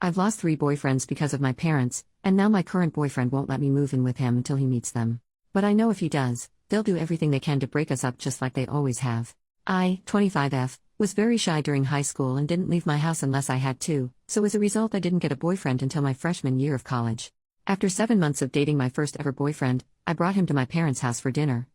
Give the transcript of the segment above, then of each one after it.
I've lost 3 boyfriends because of my parents, and now my current boyfriend won't let me move in with him until he meets them. But I know if he does, they'll do everything they can to break us up just like they always have. I, 25F, was very shy during high school and didn't leave my house unless I had to, so as a result I didn't get a boyfriend until my freshman year of college. After 7 months of dating my first ever boyfriend, I brought him to my parents' house for dinner,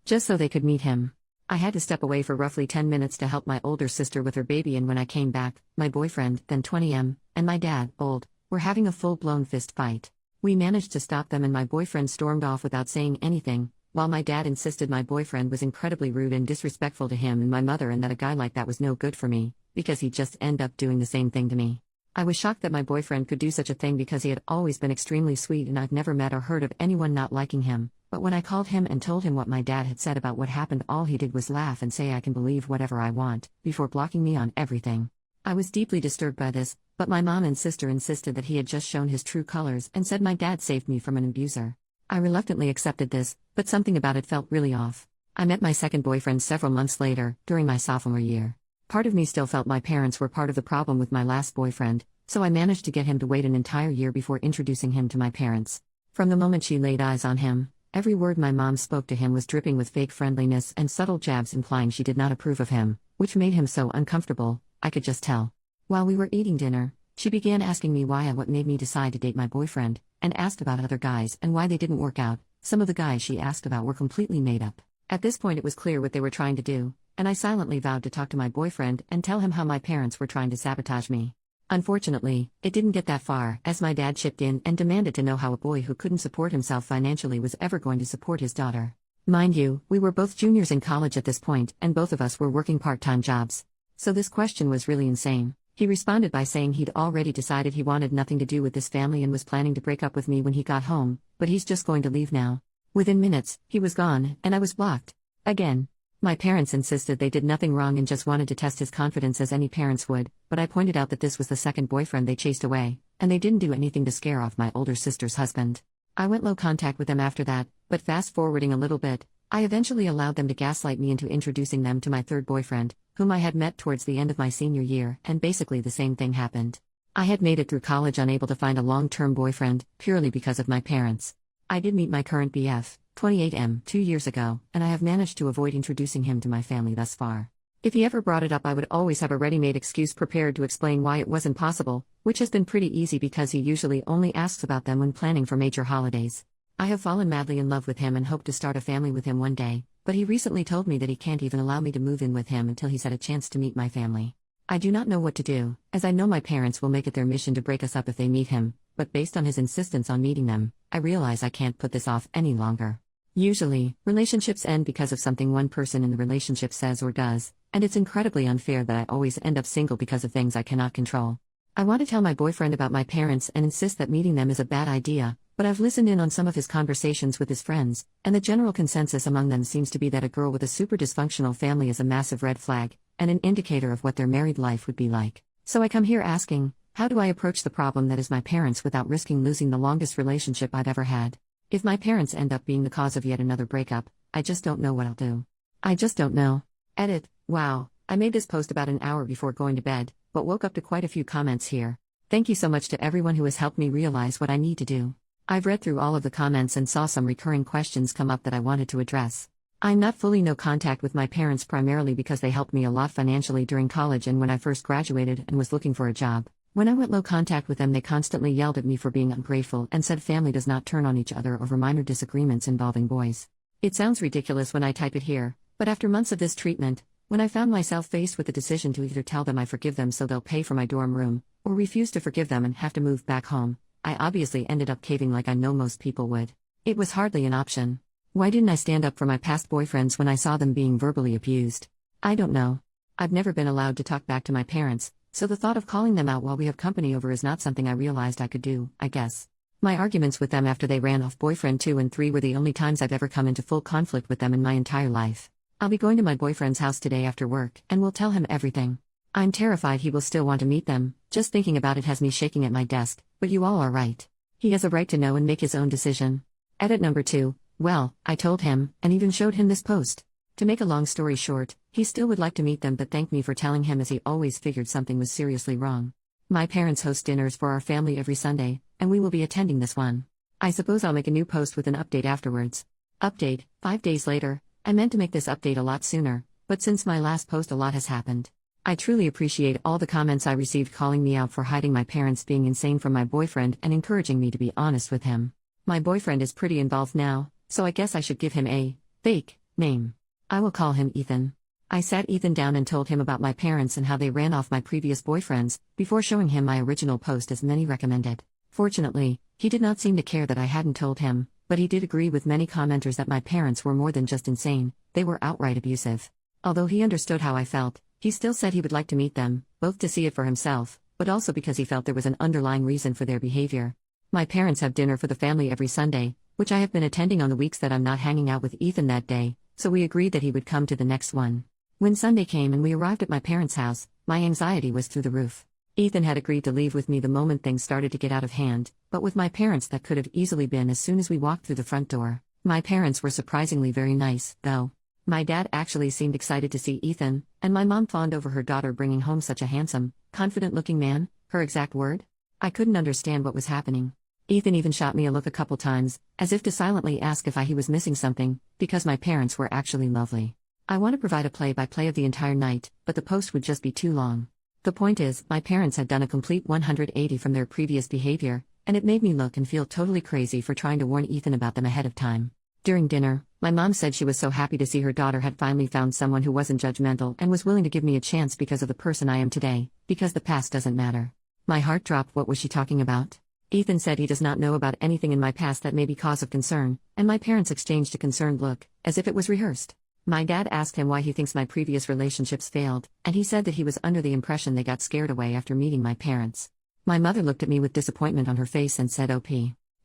just so they could meet him. I had to step away for roughly 10 minutes to help my older sister with her baby, and when I came back, my boyfriend, then 20M, and my dad, old, were having a full-blown fist fight. We managed to stop them and my boyfriend stormed off without saying anything, while my dad insisted my boyfriend was incredibly rude and disrespectful to him and my mother and that a guy like that was no good for me, because he'd just end up doing the same thing to me. I was shocked that my boyfriend could do such a thing because he had always been extremely sweet and I've never met or heard of anyone not liking him. But when I called him and told him what my dad had said about what happened, all he did was laugh and say I can believe whatever I want, before blocking me on everything. I was deeply disturbed by this, but my mom and sister insisted that he had just shown his true colors and said my dad saved me from an abuser. I reluctantly accepted this, but something about it felt really off. I met my second boyfriend several months later, during my sophomore year. Part of me still felt my parents were part of the problem with my last boyfriend, so I managed to get him to wait an entire year before introducing him to my parents. From the moment she laid eyes on him, every word my mom spoke to him was dripping with fake friendliness and subtle jabs implying she did not approve of him, which made him so uncomfortable, I could just tell. While we were eating dinner, she began asking me why and what made me decide to date my boyfriend, and asked about other guys and why they didn't work out. Some of the guys she asked about were completely made up. At this point it was clear what they were trying to do, and I silently vowed to talk to my boyfriend and tell him how my parents were trying to sabotage me. Unfortunately, it didn't get that far, as my dad chipped in and demanded to know how a boy who couldn't support himself financially was ever going to support his daughter. Mind you, we were both juniors in college at this point, and both of us were working part-time jobs. So this question was really insane. He responded by saying he'd already decided he wanted nothing to do with this family and was planning to break up with me when he got home, but he's just going to leave now. Within minutes, he was gone, and I was blocked. Again. My parents insisted they did nothing wrong and just wanted to test his confidence as any parents would, but I pointed out that this was the second boyfriend they chased away, and they didn't do anything to scare off my older sister's husband. I went low contact with them after that, but fast forwarding a little bit, I eventually allowed them to gaslight me into introducing them to my third boyfriend, whom I had met towards the end of my senior year, and basically the same thing happened. I had made it through college unable to find a long-term boyfriend, purely because of my parents. I did meet my current BF, 28M, 2 years ago, and I have managed to avoid introducing him to my family thus far. If he ever brought it up, I would always have a ready-made excuse prepared to explain why it wasn't possible, which has been pretty easy because he usually only asks about them when planning for major holidays. I have fallen madly in love with him and hope to start a family with him one day, but he recently told me that he can't even allow me to move in with him until he's had a chance to meet my family. I do not know what to do, as I know my parents will make it their mission to break us up if they meet him, but based on his insistence on meeting them, I realize I can't put this off any longer. Usually, relationships end because of something one person in the relationship says or does, and it's incredibly unfair that I always end up single because of things I cannot control. I want to tell my boyfriend about my parents and insist that meeting them is a bad idea, but I've listened in on some of his conversations with his friends, and the general consensus among them seems to be that a girl with a super dysfunctional family is a massive red flag, and an indicator of what their married life would be like. So I come here asking, how do I approach the problem that is my parents without risking losing the longest relationship I've ever had? If my parents end up being the cause of yet another breakup, I just don't know what I'll do. I just don't know. Edit. Wow, I made this post about an hour before going to bed, but woke up to quite a few comments here. Thank you so much to everyone who has helped me realize what I need to do. I've read through all of the comments and saw some recurring questions come up that I wanted to address. I'm not fully no contact with my parents primarily because they helped me a lot financially during college and when I first graduated and was looking for a job. When I went low contact with them, they constantly yelled at me for being ungrateful and said family does not turn on each other over minor disagreements involving boys. It sounds ridiculous when I type it here, but after months of this treatment, when I found myself faced with the decision to either tell them I forgive them so they'll pay for my dorm room, or refuse to forgive them and have to move back home, I obviously ended up caving like I know most people would. It was hardly an option. Why didn't I stand up for my past boyfriends when I saw them being verbally abused? I don't know. I've never been allowed to talk back to my parents, so the thought of calling them out while we have company over is not something I realized I could do, I guess. My arguments with them after they ran off boyfriend 2 and 3 were the only times I've ever come into full conflict with them in my entire life. I'll be going to my boyfriend's house today after work and will tell him everything. I'm terrified he will still want to meet them, just thinking about it has me shaking at my desk, but you all are right. He has a right to know and make his own decision. Edit number 2, well, I told him, and even showed him this post. To make a long story short, he still would like to meet them but thanked me for telling him as he always figured something was seriously wrong. My parents host dinners for our family every Sunday, and we will be attending this one. I suppose I'll make a new post with an update afterwards. Update, 5 days later. I meant to make this update a lot sooner, but since my last post a lot has happened. I truly appreciate all the comments I received calling me out for hiding my parents being insane from my boyfriend and encouraging me to be honest with him. My boyfriend is pretty involved now, so I guess I should give him a fake name. I will call him Ethan. I sat Ethan down and told him about my parents and how they ran off my previous boyfriends, before showing him my original post as many recommended. Fortunately, he did not seem to care that I hadn't told him, but he did agree with many commenters that my parents were more than just insane, they were outright abusive. Although he understood how I felt, he still said he would like to meet them, both to see it for himself, but also because he felt there was an underlying reason for their behavior. My parents have dinner for the family every Sunday, which I have been attending on the weeks that I'm not hanging out with Ethan that day, so we agreed that he would come to the next one. When Sunday came and we arrived at my parents' house, my anxiety was through the roof. Ethan had agreed to leave with me the moment things started to get out of hand, but with my parents that could have easily been as soon as we walked through the front door. My parents were surprisingly very nice, though. My dad actually seemed excited to see Ethan, and my mom fawned over her daughter bringing home such a handsome, confident-looking man, her exact word. I couldn't understand what was happening. Ethan even shot me a look a couple times, as if to silently ask if he was missing something, because my parents were actually lovely. I want to provide a play-by-play of the entire night, but the post would just be too long. The point is, my parents had done a complete 180 from their previous behavior, and it made me look and feel totally crazy for trying to warn Ethan about them ahead of time. During dinner, my mom said she was so happy to see her daughter had finally found someone who wasn't judgmental and was willing to give me a chance because of the person I am today, because the past doesn't matter. My heart dropped. What was she talking about? Ethan said he does not know about anything in my past that may be cause of concern, and my parents exchanged a concerned look, as if it was rehearsed. My dad asked him why he thinks my previous relationships failed, and he said that he was under the impression they got scared away after meeting my parents. My mother looked at me with disappointment on her face and said, "OP.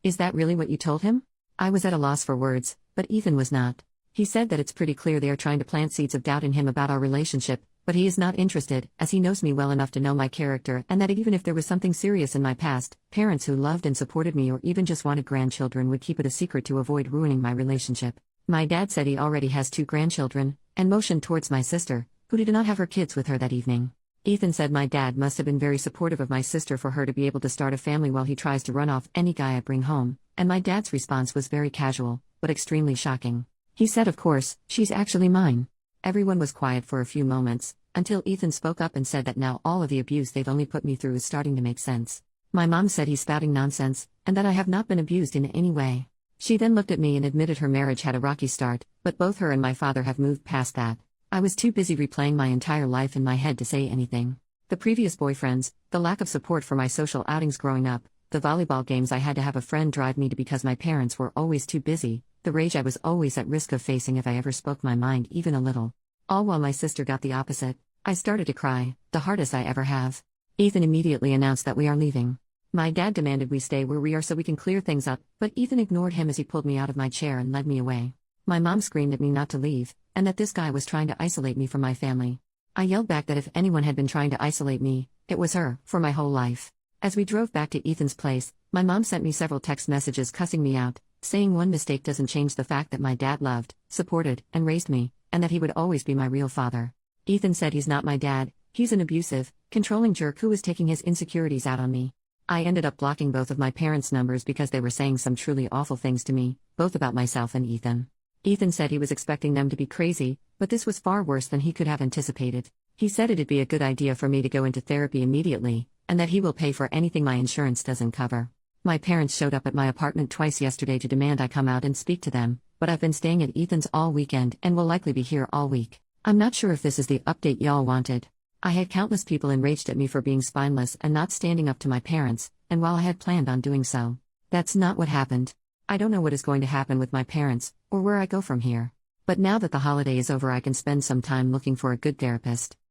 Is that really what you told him?" I was at a loss for words, but Ethan was not. He said that it's pretty clear they are trying to plant seeds of doubt in him about our relationship, but he is not interested, as he knows me well enough to know my character and that even if there was something serious in my past, parents who loved and supported me or even just wanted grandchildren would keep it a secret to avoid ruining my relationship. My dad said he already has 2 grandchildren, and motioned towards my sister, who did not have her kids with her that evening. Ethan said my dad must have been very supportive of my sister for her to be able to start a family while he tries to run off any guy I bring home, and my dad's response was very casual, but extremely shocking. He said, "Of course, she's actually mine." Everyone was quiet for a few moments, until Ethan spoke up and said that now all of the abuse they've only put me through is starting to make sense. My mom said he's spouting nonsense, and that I have not been abused in any way. She then looked at me and admitted her marriage had a rocky start, but both her and my father have moved past that. I was too busy replaying my entire life in my head to say anything. The previous boyfriends, the lack of support for my social outings growing up, the volleyball games I had to have a friend drive me to because my parents were always too busy, the rage I was always at risk of facing if I ever spoke my mind even a little. All while my sister got the opposite. I started to cry, the hardest I ever have. Ethan immediately announced that we are leaving. My dad demanded we stay where we are so we can clear things up, but Ethan ignored him as he pulled me out of my chair and led me away. My mom screamed at me not to leave, and that this guy was trying to isolate me from my family. I yelled back that if anyone had been trying to isolate me, it was her, for my whole life. As we drove back to Ethan's place, my mom sent me several text messages cussing me out, saying one mistake doesn't change the fact that my dad loved, supported, and raised me, and that he would always be my real father. Ethan said he's not my dad, he's an abusive, controlling jerk who is taking his insecurities out on me. I ended up blocking both of my parents' numbers because they were saying some truly awful things to me, both about myself and Ethan. Ethan said he was expecting them to be crazy, but this was far worse than he could have anticipated. He said it'd be a good idea for me to go into therapy immediately, and that he will pay for anything my insurance doesn't cover. My parents showed up at my apartment twice yesterday to demand I come out and speak to them, but I've been staying at Ethan's all weekend and will likely be here all week. I'm not sure if this is the update y'all wanted. I had countless people enraged at me for being spineless and not standing up to my parents, and while I had planned on doing so, that's not what happened. I don't know what is going to happen with my parents, or where I go from here. But now that the holiday is over, I can spend some time looking for a good therapist.